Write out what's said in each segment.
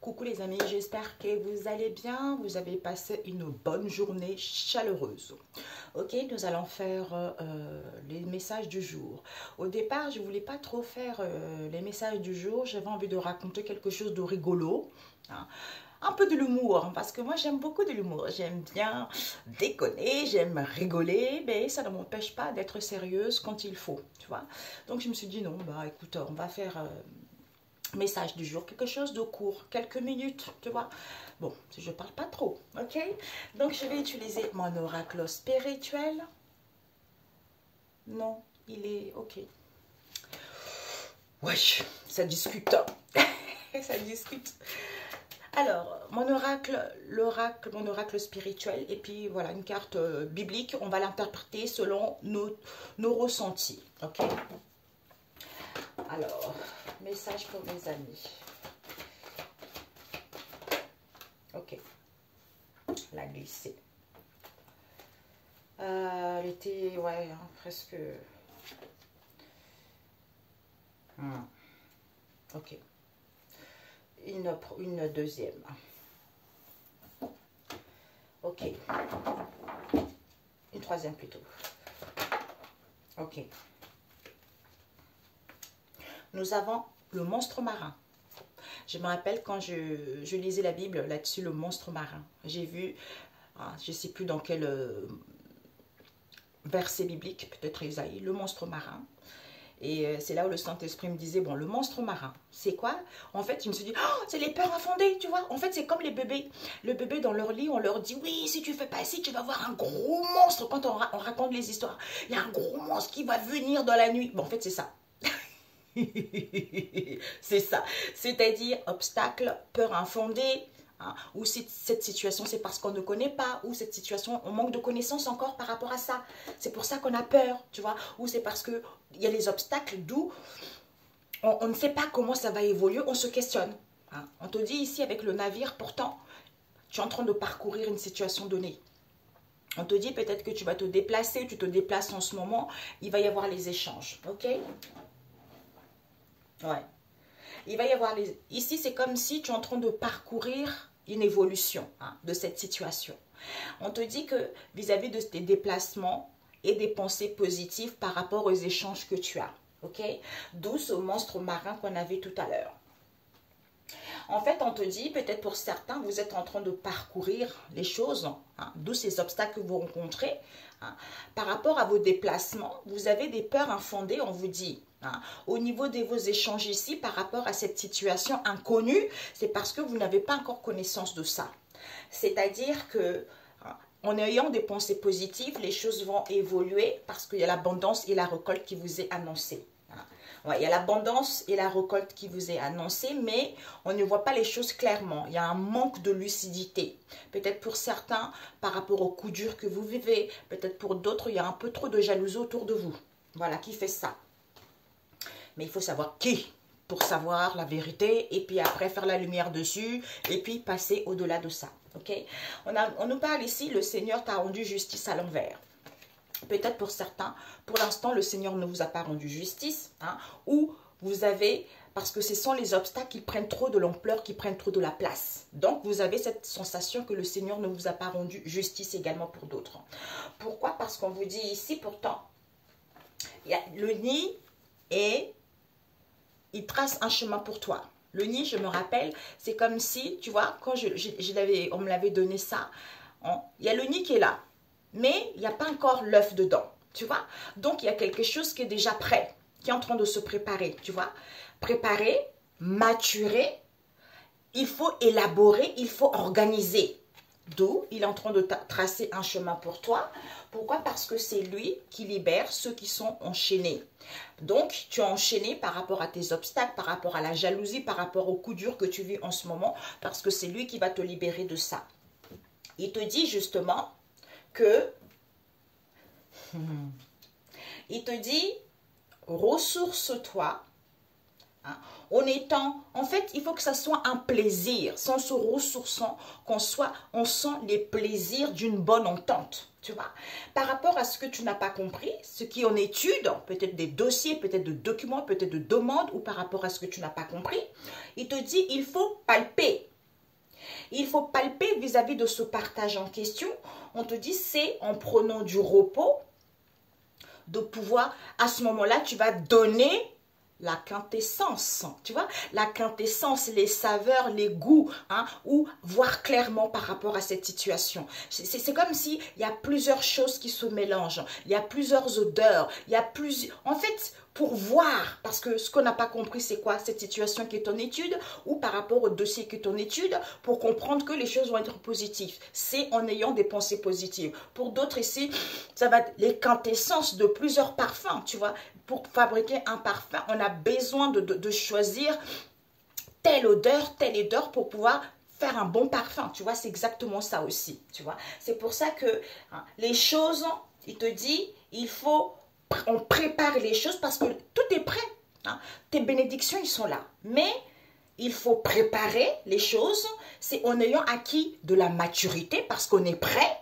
Coucou les amis, j'espère que vous allez bien, vous avez passé une bonne journée chaleureuse. Ok, nous allons faire les messages du jour. Au départ, je ne voulais pas trop faire les messages du jour, j'avais envie de raconter quelque chose de rigolo. Hein. Un peu de l'humour, parce que moi j'aime beaucoup de l'humour, j'aime bien déconner, j'aime rigoler, mais ça ne m'empêche pas d'être sérieuse quand il faut, tu vois. Donc je me suis dit non, bah écoute, on va faire message du jour, quelque chose de court, quelques minutes, tu vois. Bon, je parle pas trop, ok. Donc je vais utiliser mon oracle spirituel. Non, il est ok. Wesh, ça discute, ça discute. Alors, mon oracle spirituel, et puis voilà, une carte biblique, on va l'interpréter selon nos ressentis, ok. Alors, message pour mes amis. Ok, la glissée. Elle était, ouais, hein, presque... Ok. Une deuxième. Ok. Une troisième plutôt. Ok. Nous avons le monstre marin. Je me rappelle quand je lisais la Bible là-dessus, le monstre marin. J'ai vu, je ne sais plus dans quel verset biblique, peut-être Isaïe, le monstre marin. Et c'est là où le Saint-Esprit me disait, bon, le monstre marin, c'est quoi? En fait, je me suis dit, oh, c'est les peurs infondées, tu vois. En fait, c'est comme les bébés. Le bébé dans leur lit, on leur dit, oui, si tu fais pas ci, tu vas voir un gros monstre. Quand on raconte les histoires, il y a un gros monstre qui va venir dans la nuit. Bon, en fait, c'est ça. C'est ça. C'est-à-dire, obstacle, peur infondée. Hein, ou si cette situation c'est parce qu'on ne connaît pas, ou cette situation on manque de connaissances encore par rapport à ça, c'est pour ça qu'on a peur, tu vois, ou c'est parce que il y a les obstacles d'où on ne sait pas comment ça va évoluer, on se questionne. Hein. On te dit ici avec le navire, pourtant tu es en train de parcourir une situation donnée. On te dit peut-être que tu vas te déplacer, tu te déplaces en ce moment, il va y avoir les échanges, ok? Ouais. Il va y avoir les... Ici, c'est comme si tu es en train de parcourir une évolution de cette situation. On te dit que vis-à-vis de tes déplacements et des pensées positives par rapport aux échanges que tu as. Ok? D'où ce monstre marin qu'on a vu tout à l'heure. En fait, on te dit, peut-être pour certains, vous êtes en train de parcourir les choses, d'où ces obstacles que vous rencontrez. Par rapport à vos déplacements, vous avez des peurs infondées, on vous dit. Au niveau de vos échanges ici, par rapport à cette situation inconnue, c'est parce que vous n'avez pas encore connaissance de ça. C'est-à-dire que, en ayant des pensées positives, les choses vont évoluer parce qu'il y a l'abondance et la récolte qui vous est annoncée. Ouais, il y a l'abondance et la récolte qui vous est annoncée, mais on ne voit pas les choses clairement. Il y a un manque de lucidité. Peut-être pour certains, par rapport au coup dur que vous vivez, peut-être pour d'autres, il y a un peu trop de jalousie autour de vous. Voilà, qui fait ça. Mais il faut savoir qui pour savoir la vérité et puis après faire la lumière dessus et puis passer au-delà de ça. Ok? On nous parle ici, le Seigneur t'a rendu justice à l'envers. Peut-être pour certains, pour l'instant, le Seigneur ne vous a pas rendu justice, ou vous avez, parce que ce sont les obstacles qui prennent trop de l'ampleur, qui prennent trop de la place. Donc, vous avez cette sensation que le Seigneur ne vous a pas rendu justice également pour d'autres. Pourquoi? Parce qu'on vous dit ici, pourtant, il y a le nid et il trace un chemin pour toi. Le nid, je me rappelle, c'est comme si, tu vois, quand on me l'avait donné ça, il y a le nid qui est là. Mais il n'y a pas encore l'œuf dedans, tu vois. Donc, il y a quelque chose qui est déjà prêt, qui est en train de se préparer, tu vois. Préparer, maturer, il faut élaborer, il faut organiser. D'où il est en train de tracer un chemin pour toi. Pourquoi? Parce que c'est lui qui libère ceux qui sont enchaînés. Donc, tu es enchaîné par rapport à tes obstacles, par rapport à la jalousie, par rapport au coup dur que tu vis en ce moment, parce que c'est lui qui va te libérer de ça. Il te dit justement que il te dit ressource-toi en fait il faut que ça soit un plaisir, c'est en se ressourçant on sent les plaisirs d'une bonne entente, tu vois, par rapport à ce que tu n'as pas compris, ce qui est en étude, peut-être des dossiers, peut-être de documents, peut-être de demandes, ou par rapport à ce que tu n'as pas compris, il te dit il faut palper. Il faut palper vis-à-vis de ce partage en question. On te dit, c'est en prenant du repos de pouvoir, à ce moment-là, tu vas donner la quintessence, tu vois, la quintessence, les saveurs, les goûts, hein, ou voir clairement par rapport à cette situation. C'est comme s'il y a plusieurs choses qui se mélangent, il y a plusieurs odeurs, il y a plusieurs... En fait, pour voir, parce que ce qu'on n'a pas compris, c'est quoi cette situation qui est en étude, ou par rapport au dossier qui est en étude, pour comprendre que les choses vont être positives. C'est en ayant des pensées positives. Pour d'autres ici, ça va être les quintessences de plusieurs parfums, tu vois. Pour fabriquer un parfum, on a besoin de choisir telle odeur pour pouvoir faire un bon parfum. Tu vois, c'est exactement ça aussi, tu vois. C'est pour ça que hein, les choses, il te dit, on prépare les choses parce que tout est prêt. Hein. Tes bénédictions, ils sont là. Mais il faut préparer les choses, c'est en ayant acquis de la maturité parce qu'on est prêt.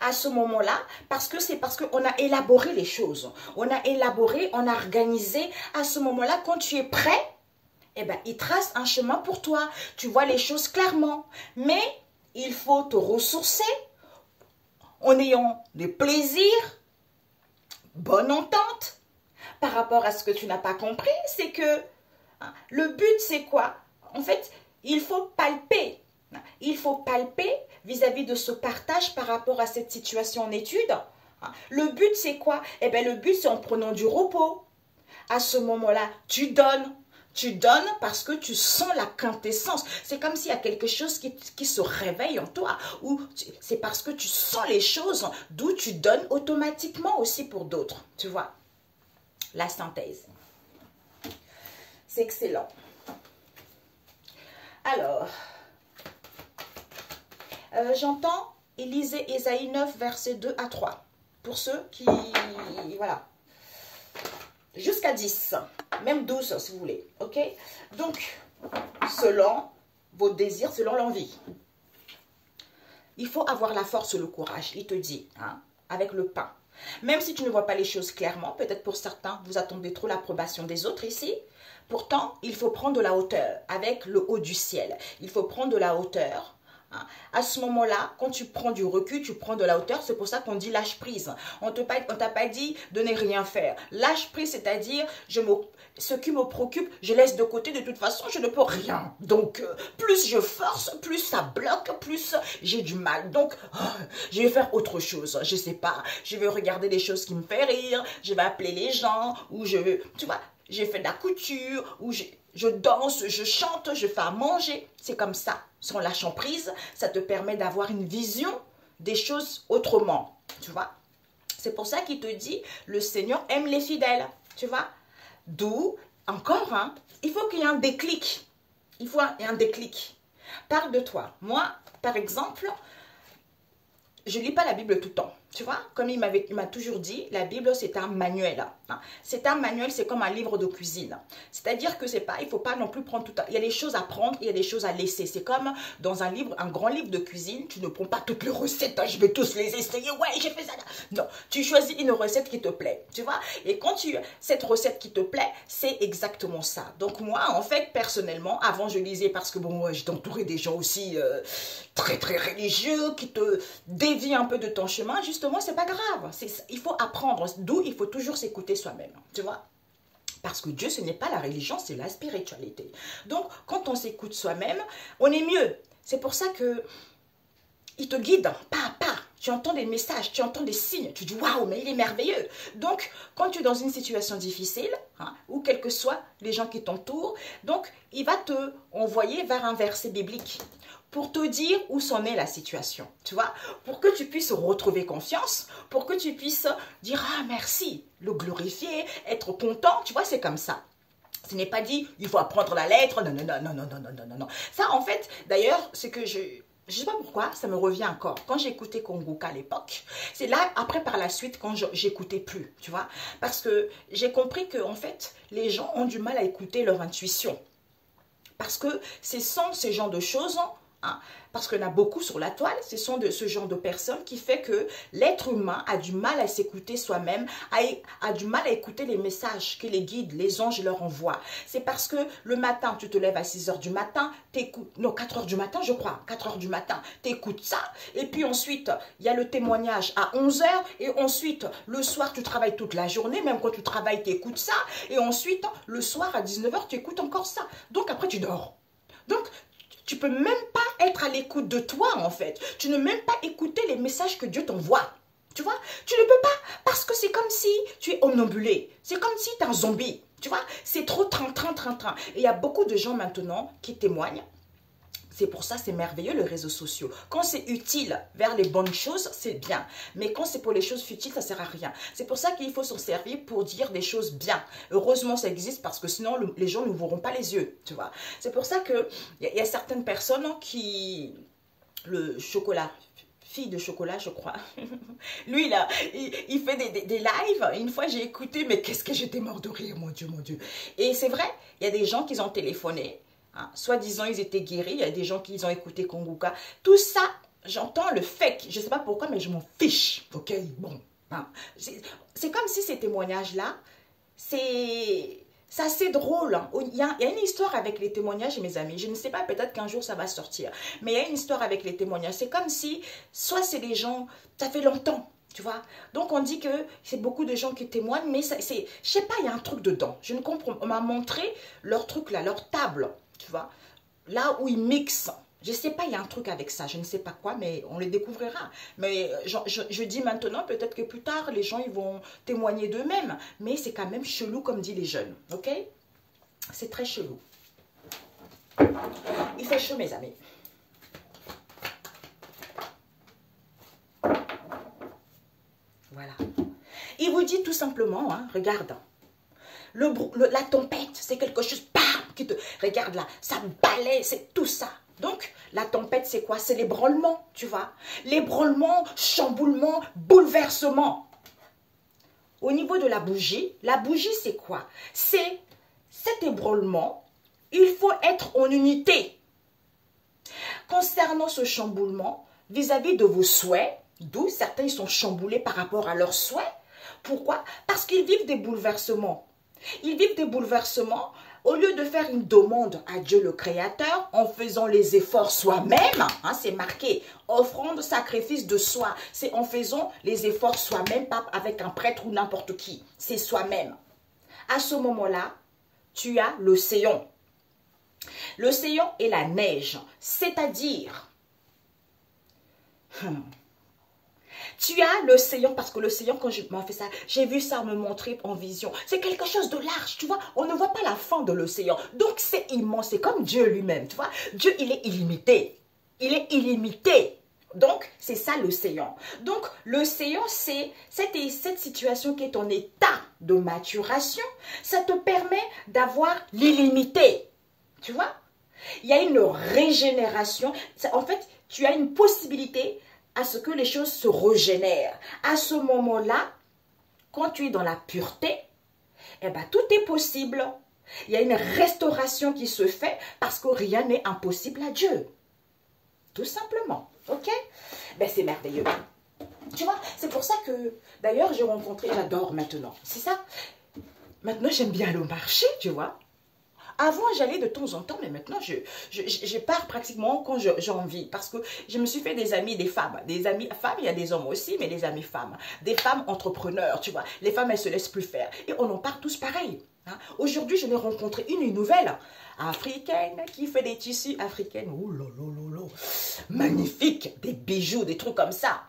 À ce moment-là, parce qu'on a élaboré les choses. On a élaboré, on a organisé. À ce moment-là, quand tu es prêt, eh ben, il trace un chemin pour toi. Tu vois les choses clairement. Mais il faut te ressourcer en ayant des plaisirs, bonne entente. Par rapport à ce que tu n'as pas compris, c'est que hein, le but, c'est quoi? En fait, il faut palper. Il faut palper vis-à-vis de ce partage par rapport à cette situation en étude. Le but, c'est quoi? Eh bien, le but, c'est en prenant du repos. À ce moment-là, tu donnes. Tu donnes parce que tu sens la quintessence. C'est comme s'il y a quelque chose qui se réveille en toi. Ou c'est parce que tu sens les choses, d'où tu donnes automatiquement aussi pour d'autres. Tu vois? La synthèse. C'est excellent. Alors... j'entends, lisez Ésaïe 9, versets 2 à 3. Pour ceux qui... Voilà. Jusqu'à 10. Même 12, si vous voulez. Ok? Donc, selon vos désirs, selon l'envie. Il faut avoir la force et le courage. Il te dit, hein, avec le pain. Même si tu ne vois pas les choses clairement, peut-être pour certains, vous attendez trop l'approbation des autres ici. Pourtant, il faut prendre de la hauteur avec le haut du ciel. Il faut prendre de la hauteur. À ce moment-là, quand tu prends du recul, tu prends de la hauteur, c'est pour ça qu'on dit lâche prise. On t'a pas dit de ne rien faire. Lâche prise, c'est-à-dire ce qui me préoccupe, je laisse de côté, de toute façon, je ne peux rien. Donc, plus je force, plus ça bloque, plus j'ai du mal. Donc, je vais faire autre chose. Je sais pas, je vais regarder des choses qui me font rire, je vais appeler les gens, ou tu vois, j'ai fait de la couture, ou je danse, je chante, je fais à manger. C'est comme ça. Sans lâchant prise, ça te permet d'avoir une vision des choses autrement. Tu vois? C'est pour ça qu'il te dit, le Seigneur aime les fidèles. Tu vois? D'où, encore, hein, il faut qu'il y ait un déclic. Il faut un déclic. Parle de toi. Moi, par exemple, je ne lis pas la Bible tout le temps. Tu vois, comme il m'a toujours dit, la Bible, c'est un manuel. C'est un manuel, c'est comme un livre de cuisine. C'est-à-dire que c'est pas, il ne faut pas non plus prendre tout à... Il y a des choses à prendre, il y a des choses à laisser. C'est comme dans un livre, un grand livre de cuisine, tu ne prends pas toutes les recettes, je vais tous les essayer, ouais, j'ai fait ça. Non, tu choisis une recette qui te plaît, tu vois. Et quand cette recette qui te plaît, c'est exactement ça. Donc moi, en fait, personnellement, avant je lisais parce que bon, j'étais entourée des gens aussi très très religieux qui te dévient un peu de ton chemin. Justement, c'est pas grave. Il faut apprendre. D'où il faut toujours s'écouter soi-même. Tu vois? Parce que Dieu, ce n'est pas la religion, c'est la spiritualité. Donc, quand on s'écoute soi-même, on est mieux. C'est pour ça que il te guide pas à pas. Tu entends des messages, tu entends des signes. Tu dis, waouh, mais il est merveilleux. Donc, quand tu es dans une situation difficile, hein, ou quels que soient les gens qui t'entourent, donc, il va te envoyer vers un verset biblique pour te dire où s'en est la situation, tu vois, pour que tu puisses retrouver confiance, pour que tu puisses dire, ah, merci, le glorifier, être content, tu vois, c'est comme ça. Ce n'est pas dit, il faut apprendre la lettre, non, non, non, non, non, non, non, non, non, non. Ça, en fait, d'ailleurs, c'est que je ne sais pas pourquoi, ça me revient encore. Quand j'écoutais Kongoka à l'époque, c'est là, après, par la suite, quand j'écoutais plus, tu vois, parce que j'ai compris que, en fait, les gens ont du mal à écouter leur intuition. Parce que c'est sans ce genre de choses, hein, parce qu'il y en a beaucoup sur la toile, ce sont de ce genre de personnes qui fait que l'être humain a du mal à s'écouter soi-même, a du mal à écouter les messages que les guides, les anges leur envoient. C'est parce que le matin, tu te lèves à 6 h du matin, t'écoutes, non 4 h du matin je crois, 4 h du matin, t'écoutes ça, et puis ensuite, il y a le témoignage à 11 h, et ensuite, le soir, tu travailles toute la journée, même quand tu travailles, tu écoutes ça, et ensuite, le soir à 19 h, tu écoutes encore ça. Donc après, tu dors. Donc, tu peux même pas être à l'écoute de toi, en fait. Tu ne même pas écouter les messages que Dieu t'envoie. Tu vois, tu ne peux pas, parce que c'est comme si tu es omnibulé. C'est comme si tu es un zombie. Tu vois, c'est trop train. Et il y a beaucoup de gens maintenant qui témoignent. C'est pour ça, c'est merveilleux, les réseaux sociaux. Quand c'est utile vers les bonnes choses, c'est bien. Mais quand c'est pour les choses futiles, ça ne sert à rien. C'est pour ça qu'il faut s'en servir pour dire des choses bien. Heureusement, ça existe parce que sinon, les gens ne verront pas les yeux, tu vois. C'est pour ça qu'il y a certaines personnes qui... Le chocolat... Fille de chocolat, je crois. Lui, là, il fait des lives. Une fois, j'ai écouté, mais qu'est-ce que j'étais mort de rire, mon Dieu, mon Dieu. Et c'est vrai, il y a des gens qui ont téléphoné. Hein, soi-disant, ils étaient guéris. Il y a des gens qui ont écouté Konguka. Tout ça, j'entends le fake. Je ne sais pas pourquoi, mais je m'en fiche. Ok, bon. Hein. C'est comme si ces témoignages-là, c'est assez drôle. Hein. Il y a une histoire avec les témoignages, mes amis. Je ne sais pas, peut-être qu'un jour ça va sortir. Mais il y a une histoire avec les témoignages. C'est comme si, soit c'est des gens, ça fait longtemps, tu vois. Donc on dit que c'est beaucoup de gens qui témoignent, mais je sais pas, il y a un truc dedans. Je ne comprends pas. On m'a montré leur truc là, leur table, tu vois. Là où ils mixent. Je ne sais pas, il y a un truc avec ça, je ne sais pas quoi, mais on les découvrira. Mais je dis maintenant, peut-être que plus tard, les gens ils vont témoigner d'eux-mêmes. Mais c'est quand même chelou, comme disent les jeunes, ok? C'est très chelou. Il fait chaud, mes amis. Voilà. Il vous dit tout simplement, hein, regarde, la tempête, c'est quelque chose, bam, qui te... Regarde là, ça balaie, c'est tout ça. Donc, la tempête, c'est quoi? C'est l'ébranlement, tu vois. L'ébranlement, chamboulement, bouleversement. Au niveau de la bougie, c'est quoi? C'est cet ébranlement, il faut être en unité. Concernant ce chamboulement, vis-à-vis de vos souhaits, d'où certains sont chamboulés par rapport à leurs souhaits. Pourquoi? Parce qu'ils vivent des bouleversements. Ils vivent des bouleversements. Au lieu de faire une demande à Dieu le Créateur, en faisant les efforts soi-même, hein, c'est marqué, offrande, sacrifice de soi, c'est en faisant les efforts soi-même, pas avec un prêtre ou n'importe qui, c'est soi-même. À ce moment-là, tu as l'océan. L'océan est la neige, c'est-à-dire... Tu as l'océan, parce que l'océan, quand je m'en fais ça, j'ai vu ça me montrer en vision. C'est quelque chose de large, tu vois. On ne voit pas la fin de l'océan. Donc, c'est immense. C'est comme Dieu lui-même, tu vois. Dieu, il est illimité. Il est illimité. Donc, c'est ça l'océan. Donc, l'océan, c'est cette situation qui est en état de maturation. Ça te permet d'avoir l'illimité. Tu vois? Il y a une régénération. En fait, tu as une possibilité à ce que les choses se régénèrent. À ce moment-là, quand tu es dans la pureté, eh ben, tout est possible. Il y a une restauration qui se fait parce que rien n'est impossible à Dieu. Tout simplement. Ok? Ben, c'est merveilleux. Tu vois, c'est pour ça que, d'ailleurs, j'ai rencontré, j'adore maintenant. C'est ça. Maintenant, j'aime bien aller au marché, tu vois. Avant, j'allais de temps en temps, mais maintenant, je pars pratiquement quand j'ai envie. Parce que je me suis fait des amis, des femmes. Des amis femmes, il y a des hommes aussi, mais des amis femmes. Des femmes entrepreneurs, tu vois. Les femmes, elles se laissent plus faire. Et on en part tous pareil. Hein. Aujourd'hui, je l'ai rencontré une nouvelle africaine qui fait des tissus africains. Oh là là là là. Magnifique. Des bijoux, des trucs comme ça.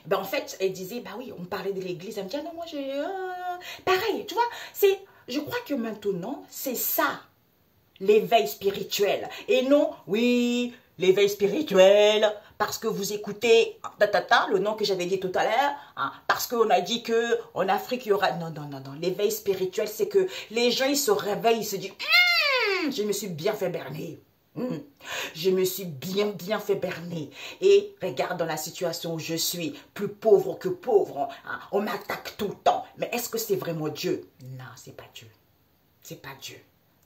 Ben, en fait, elle disait, bah oui, on parlait de l'église. Elle me dit, ah non, moi, j'ai... Pareil, tu vois, c'est... Je crois que maintenant, c'est ça, l'éveil spirituel. Et non, oui, l'éveil spirituel, parce que vous écoutez, le nom que j'avais dit tout à l'heure, hein, parce qu'on a dit qu'en Afrique, il y aura... Non, non, non, non. L'éveil spirituel, c'est que les gens, ils se réveillent, ils se disent, je me suis bien fait berner. Je me suis bien fait berner. Et regarde dans la situation où je suis, plus pauvre que pauvre. Hein, on m'attaque tout le temps. Mais est-ce que c'est vraiment Dieu? Non, c'est pas Dieu. C'est pas Dieu.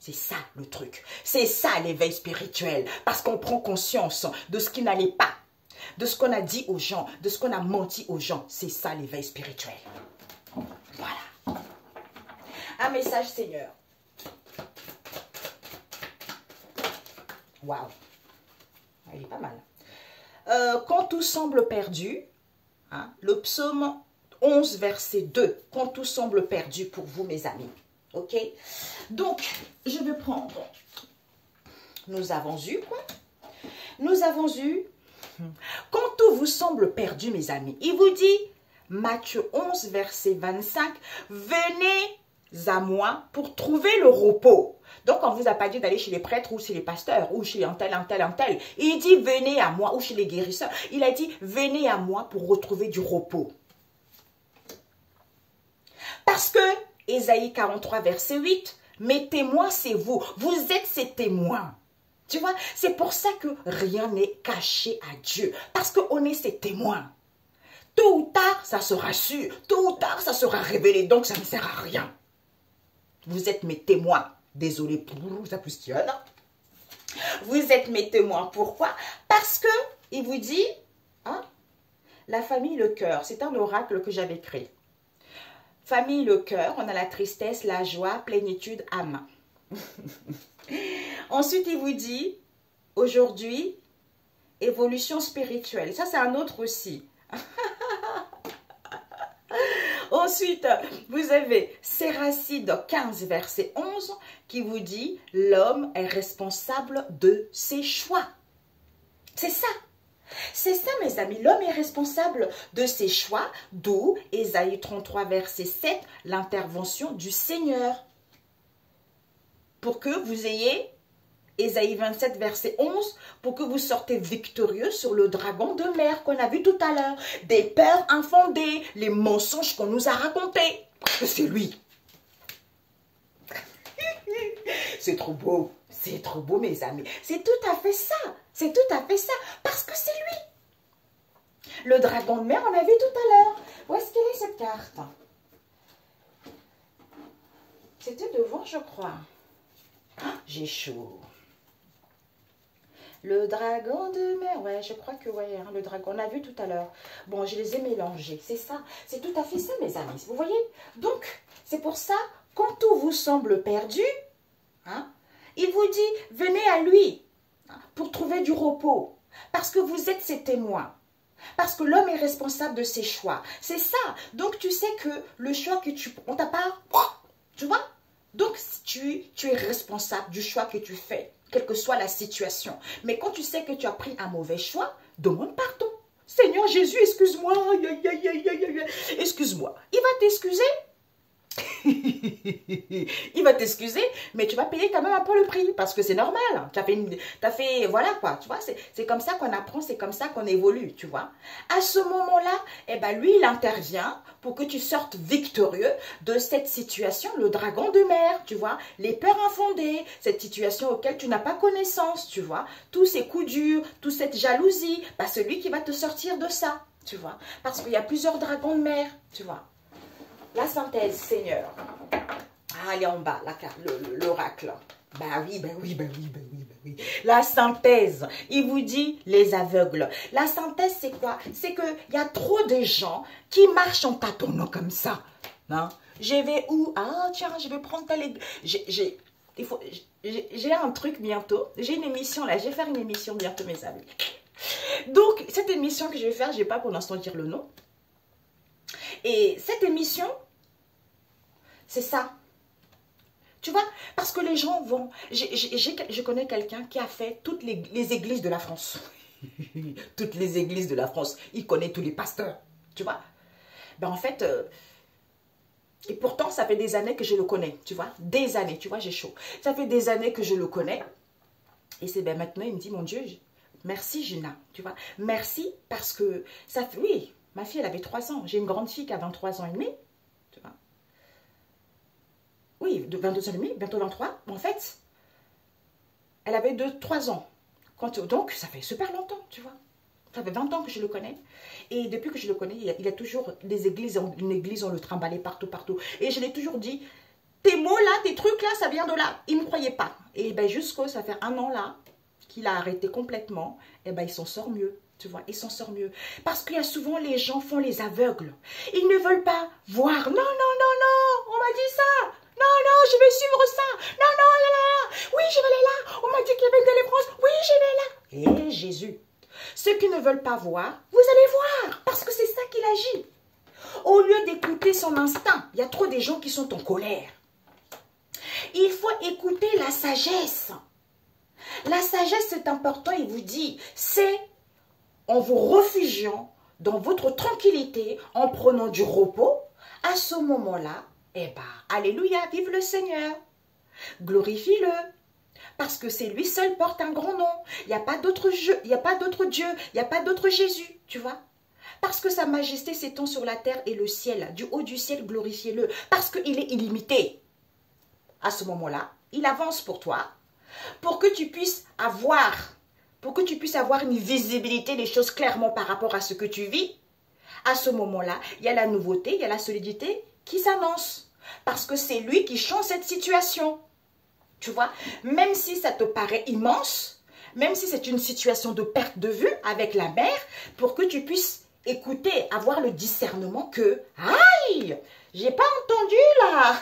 C'est ça le truc. C'est ça l'éveil spirituel. Parce qu'on prend conscience de ce qui n'allait pas. De ce qu'on a dit aux gens. De ce qu'on a menti aux gens. C'est ça l'éveil spirituel. Voilà. Un message Seigneur. Waouh. Il est pas mal. Quand tout semble perdu, hein, le psaume 11, verset 2. Quand tout semble perdu pour vous, mes amis. Ok? Donc, je vais prendre. Nous avons eu quoi? Nous avons eu. Quand tout vous semble perdu, mes amis. Il vous dit, Matthieu 11, verset 25. Venez à moi pour trouver le repos. Donc, on ne vous a pas dit d'aller chez les prêtres ou chez les pasteurs ou chez un tel, un tel, un tel. Il dit, venez à moi ou chez les guérisseurs. Il a dit, venez à moi pour retrouver du repos. Parce que, Ésaïe 43, verset 8, mes témoins, c'est vous. Vous êtes ces témoins. Tu vois, c'est pour ça que rien n'est caché à Dieu. Parce qu'on est ses témoins. Tôt ou tard, ça sera su. Tôt ou tard, ça sera révélé. Donc, ça ne sert à rien. Vous êtes mes témoins. Désolé pour ça questionne. Vous êtes mes témoins. Pourquoi? Parce que, il vous dit, hein, la famille, le cœur. C'est un oracle que j'avais créé. Famille, le cœur, on a la tristesse, la joie, plénitude, âme. Ensuite, il vous dit, aujourd'hui, évolution spirituelle. Ça, c'est un autre aussi. Ensuite, vous avez Séracide 15, verset 11, qui vous dit, l'homme est responsable de ses choix. C'est ça. C'est ça, mes amis. L'homme est responsable de ses choix, d'où Ésaïe 33, verset 7, l'intervention du Seigneur. Pour que vous ayez Ésaïe 27, verset 11, pour que vous sortez victorieux sur le dragon de mer qu'on a vu tout à l'heure. Des peurs infondées, les mensonges qu'on nous a racontés. Parce que c'est lui. C'est trop beau. C'est trop beau, mes amis. C'est tout à fait ça. C'est tout à fait ça. Parce que c'est lui. Le dragon de mer, on a vu tout à l'heure. Où est-ce qu'elle est, cette carte? C'était devant, je crois. Ah, j'ai chaud. Le dragon de mer, ouais, je crois que ouais, hein, le dragon, on a vu tout à l'heure. Bon, je les ai mélangés, c'est ça. C'est tout à fait ça, mes amis. Vous voyez? Donc, c'est pour ça, quand tout vous semble perdu, hein, il vous dit, venez à lui hein, pour trouver du repos. Parce que vous êtes ses témoins. Parce que l'homme est responsable de ses choix. C'est ça. Donc, tu sais que le choix que tu... On t'a pas... Tu vois? Donc, tu es responsable du choix que tu fais, quelle que soit la situation. Mais quand tu sais que tu as pris un mauvais choix, demande pardon. Seigneur Jésus, excuse-moi. Excuse-moi. Il va t'excuser. Il va t'excuser, mais tu vas payer quand même un peu le prix, parce que c'est normal. Tu as fait, voilà quoi, tu vois, c'est comme ça qu'on apprend, c'est comme ça qu'on évolue, tu vois. À ce moment-là, eh ben, lui, il intervient pour que tu sortes victorieux de cette situation, le dragon de mer, tu vois, les peurs infondées, cette situation auquel tu n'as pas connaissance, tu vois, tous ces coups durs, toute cette jalousie, bah, celui qui va te sortir de ça, tu vois, parce qu'il y a plusieurs dragons de mer, tu vois. La synthèse, Seigneur. Ah, elle est en bas, l'oracle. Bah oui, bah oui, bah oui, bah oui, bah oui. La synthèse, il vous dit les aveugles. La synthèse, c'est quoi? C'est qu'il y a trop de gens qui marchent en tâtonnant comme ça. Hein? Je vais où? Ah, tiens, je vais prendre tel... J'ai un truc bientôt. J'ai une émission là. Je vais faire une émission bientôt, mes amis. Donc, cette émission que je vais faire, je ne vais pas pour l'instant dire le nom. Et cette émission, c'est ça. Tu vois, parce que les gens vont... Je connais quelqu'un qui a fait toutes les églises de la France. Toutes les églises de la France. Il connaît tous les pasteurs. Tu vois. Ben en fait... et pourtant, ça fait des années que je le connais. Tu vois. Des années. Tu vois, j'ai chaud. Ça fait des années que je le connais. Et c'est ben maintenant, il me dit, mon Dieu, merci Gina. Tu vois. Merci parce que ça fait... Oui. Ma fille, elle avait 3 ans. J'ai une grande fille qui a 23 ans et demi. Tu vois. Oui, de 22 ans et demi, bientôt 23. En fait, elle avait 3 ans. Donc, ça fait super longtemps, tu vois. Ça fait 20 ans que je le connais. Et depuis que je le connais, il a toujours des églises, une église, on le trimballait partout, partout. Et je l'ai toujours dit, tes mots là, tes trucs là, ça vient de là. Il ne me croyait pas. Et ben jusqu'au, ça fait 1 an là, qu'il a arrêté complètement, et ben il s'en sort mieux. Tu vois, il s'en sort mieux. Parce qu'il y a souvent, les gens font les aveugles. Ils ne veulent pas voir. Non, non, non, non, on m'a dit ça. Non, non, je vais suivre ça. Non, non, là, là, là. Oui, je vais aller là. On m'a dit qu'il y avait une délivrance. Oui, je vais là. Et Jésus. Ceux qui ne veulent pas voir, vous allez voir. Parce que c'est ça qu'il agit. Au lieu d'écouter son instinct, il y a trop de gens qui sont en colère. Il faut écouter la sagesse. La sagesse, c'est important, il vous dit, c'est en vous réfugiant dans votre tranquillité, en prenant du repos, à ce moment-là, eh ben, alléluia, vive le Seigneur. Glorifie-le. Parce que c'est lui seul porte un grand nom. Il n'y a pas d'autre Dieu, il n'y a pas d'autre Jésus, tu vois. Parce que sa majesté s'étend sur la terre et le ciel. Du haut du ciel, glorifiez-le. Parce qu'il est illimité. À ce moment-là, il avance pour toi. Pour que tu puisses avoir une visibilité des choses clairement par rapport à ce que tu vis. À ce moment-là, il y a la nouveauté, il y a la solidité qui s'annonce. Parce que c'est lui qui change cette situation. Tu vois, même si ça te paraît immense, même si c'est une situation de perte de vue avec la mer, pour que tu puisses écouter, avoir le discernement que, aïe, j'ai pas entendu là,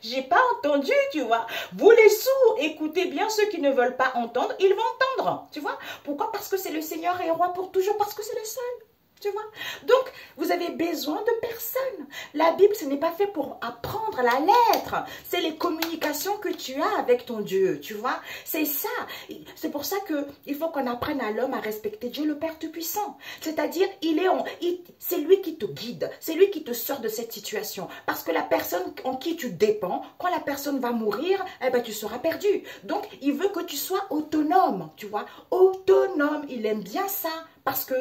j'ai pas entendu, tu vois. Vous les sourds, écoutez bien ceux qui ne veulent pas entendre, ils vont entendre, tu vois. Pourquoi? Parce que c'est le Seigneur et roi pour toujours, parce que c'est le seul. Tu vois? Donc, vous avez besoin de personne. La Bible, ce n'est pas fait pour apprendre à la lettre. C'est les communications que tu as avec ton Dieu. Tu vois? C'est ça. C'est pour ça qu'il faut qu'on apprenne à l'homme à respecter Dieu, le Père Tout-Puissant. C'est-à-dire, c'est lui qui te guide. C'est lui qui te sort de cette situation. Parce que la personne en qui tu dépends, quand la personne va mourir, eh ben, tu seras perdu. Donc, il veut que tu sois autonome. Tu vois? Autonome. Il aime bien ça. Parce que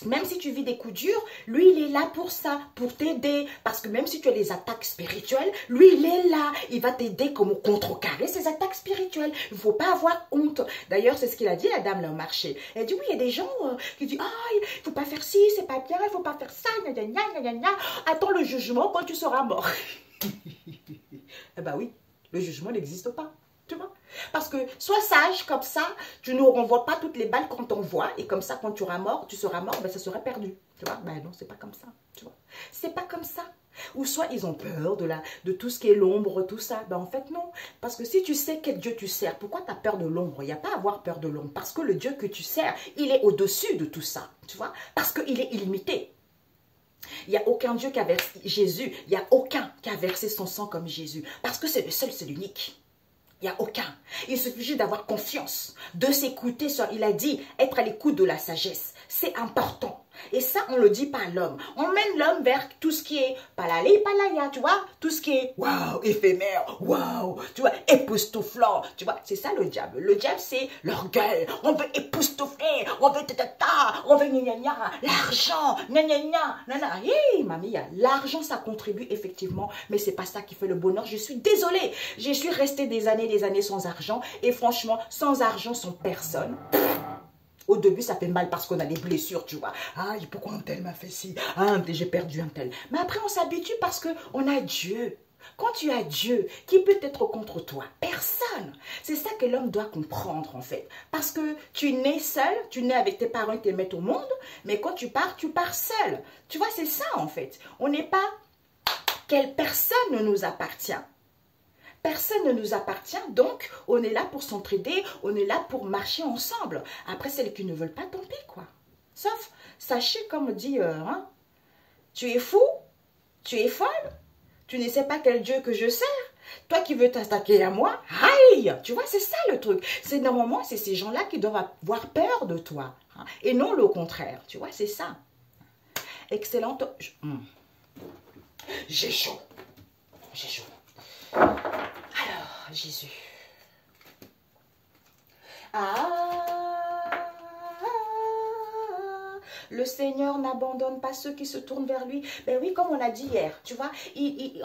même si tu vis des coups durs, lui, il est là pour ça, pour t'aider. Parce que même si tu as des attaques spirituelles, lui, il est là. Il va t'aider comme contrecarrer ces attaques spirituelles. Il ne faut pas avoir honte. D'ailleurs, c'est ce qu'il a dit, la dame, là, au marché. Elle dit, oui, il y a des gens qui disent, ah, il ne faut pas faire ci, c'est pas bien, il ne faut pas faire ça, gna, gna, gna, gna, gna. Attends le jugement quand tu seras mort. Eh bien oui, le jugement n'existe pas. Tu vois? Parce que sois sage comme ça, tu ne renvoies pas toutes les balles qu'on t'envoie et comme ça quand tu seras mort, ben, ça serait perdu. Tu vois? Ben non, c'est pas comme ça. Tu vois? C'est pas comme ça. Ou soit ils ont peur de tout ce qui est l'ombre, tout ça. Ben en fait non. Parce que si tu sais quel Dieu tu sers, pourquoi tu as peur de l'ombre? Il n'y a pas à avoir peur de l'ombre. Parce que le Dieu que tu sers, il est au-dessus de tout ça. Tu vois? Parce qu'il est illimité. Il n'y a aucun Dieu qui a versé Jésus. Il n'y a aucun qui a versé son sang comme Jésus. Parce que c'est le seul, c'est l'unique. Il n'y a aucun. Il suffit juste d'avoir confiance, de s'écouter. Il a dit être à l'écoute de la sagesse. C'est important. Et ça, on ne le dit pas à l'homme. On mène l'homme vers tout ce qui est palali, palaya, tu vois. Tout ce qui est waouh, éphémère, waouh, tu vois, époustouflant. Tu vois, c'est ça le diable. Le diable, c'est l'orgueil. On veut époustoufler, on veut tatata, on veut gna gna, l'argent, gna gna gna, nana. Hé, mamie, l'argent, ça contribue effectivement, mais c'est pas ça qui fait le bonheur. Je suis désolée. Je suis restée des années sans argent. Et franchement, sans argent, sans personne. Au début, ça fait mal parce qu'on a des blessures, tu vois. Ah, pourquoi un tel m'a fait ci? Ah, j'ai perdu un tel. Mais après, on s'habitue parce qu'on a Dieu. Quand tu as Dieu, qui peut être contre toi? Personne. C'est ça que l'homme doit comprendre, en fait. Parce que tu nais seul, tu nais avec tes parents et tes maîtres au monde, mais quand tu pars seul. Tu vois, c'est ça, en fait. On n'est pas... Quelle personne ne nous appartient. Personne ne nous appartient, donc on est là pour s'entraider, on est là pour marcher ensemble. Après, celles qui ne veulent pas, tant pis, quoi. Sauf, sachez, comme dit, tu es fou, tu es folle, tu ne sais pas quel Dieu que je sers. Toi qui veux t'attaquer à moi, aïe! Tu vois, c'est ça le truc. C'est normalement, c'est ces gens-là qui doivent avoir peur de toi. Hein, et non le contraire, tu vois, c'est ça. Excellente. J'ai chaud. J'ai chaud. Alors, Jésus. Le Seigneur n'abandonne pas ceux qui se tournent vers lui. Ben oui, comme on a dit hier, tu vois.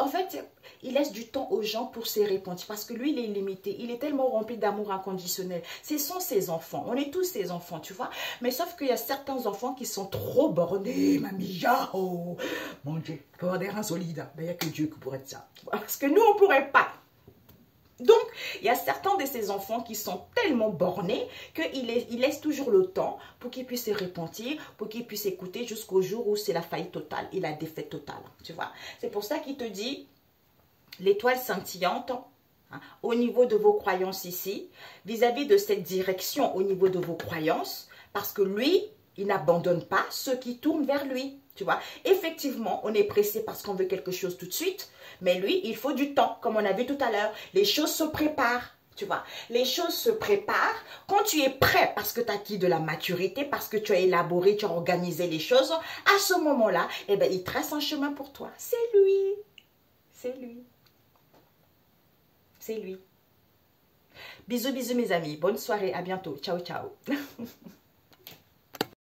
En fait, il laisse du temps aux gens pour se répondre. Parce que lui, il est illimité. Il est tellement rempli d'amour inconditionnel. Ce sont ses enfants. On est tous ses enfants, tu vois. Mais sauf qu'il y a certains enfants qui sont trop bornés, mamie. Oh, mon Dieu, il faut avoir des reins solides. Il n'y a que Dieu qui pourrait être ça. Parce que nous, on ne pourrait pas. Donc, il y a certains de ces enfants qui sont tellement bornés qu'il laisse toujours le temps pour qu'ils puissent se repentir, pour qu'ils puissent écouter jusqu'au jour où c'est la faillite totale et la défaite totale. Tu vois, c'est pour ça qu'il te dit l'étoile scintillante hein, au niveau de vos croyances ici, vis-à-vis de cette direction au niveau de vos croyances, parce que lui, il n'abandonne pas ceux qui tournent vers lui. Tu vois, effectivement, on est pressé parce qu'on veut quelque chose tout de suite, mais lui, il faut du temps, comme on a vu tout à l'heure. Les choses se préparent, tu vois. Les choses se préparent quand tu es prêt, parce que tu as acquis de la maturité, parce que tu as élaboré, tu as organisé les choses. À ce moment-là, eh ben, il trace un chemin pour toi. C'est lui. C'est lui. C'est lui. Bisous, bisous mes amis. Bonne soirée. À bientôt. Ciao, ciao.